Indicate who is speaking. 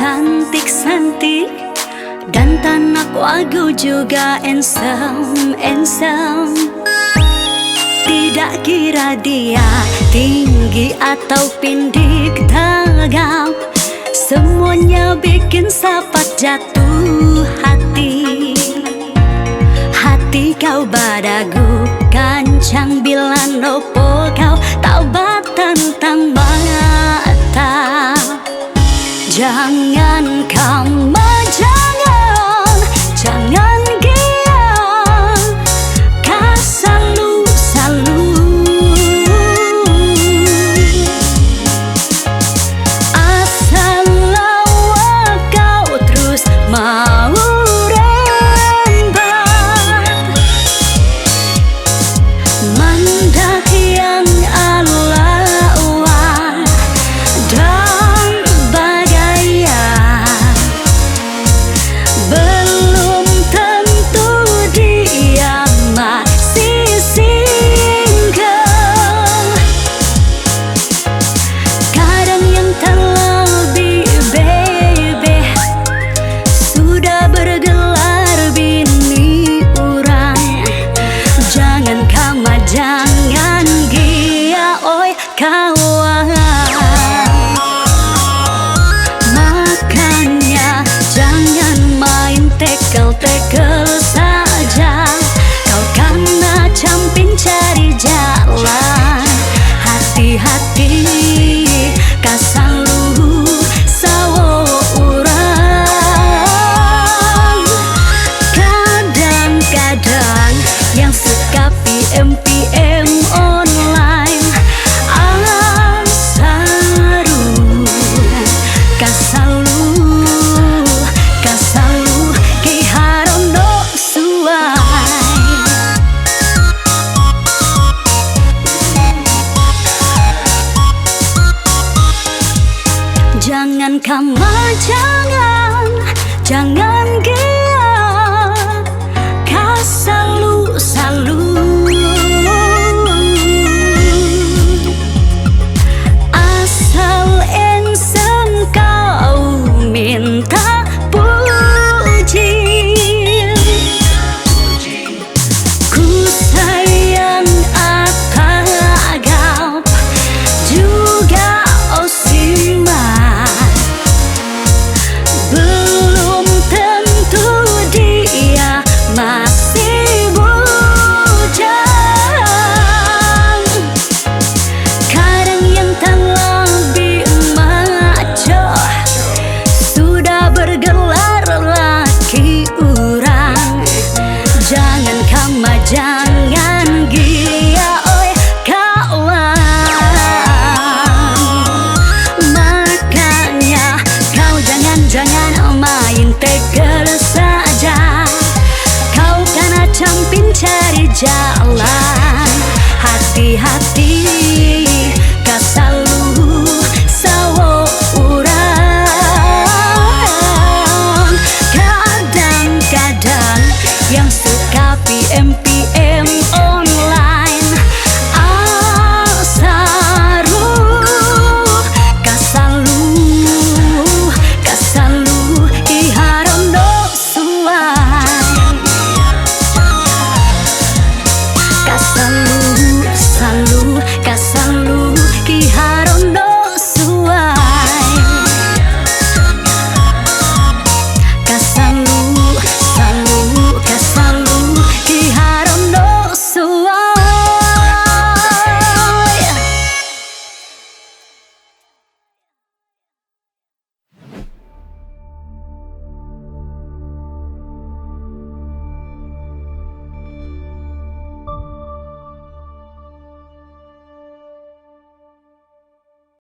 Speaker 1: cantik-cantik dan tanak wagu juga ensem. Tidak kira dia tinggi atau pindik tegap, semuanya bikin sapat jatuh hati. Hati kau badagu kancang bila nopo kau taubat tentang mata. Jangan kamu jangan gian, kau selalu asal lawa kau terus mau rembat mandak yang ala-ala dan bagaya. Belum tentu dia masih single. Kadang yang terlebih baby sudah bergelar bini orang. Jangan kama jangan gia oi kawan. Makanya jangan main tekel-tekel saja, kau kena camping cari jalan. Hati-hati kasalu sawo urang. Kadang-kadang yang suka PM online asaru kasalu ki harono suai. Jangan kamu jangan gia, kau selalu asal ensem kau minta puji. Ku sayang atagap juga osiman. Belum tentu dia masih bujang. Kadang yang terlebih maco sudah bergelar laki urang. Jangan kama jangan gia oi kawan. Makanya kau jangan main tegel saja, kau kena camping cari jalan. Hati-hati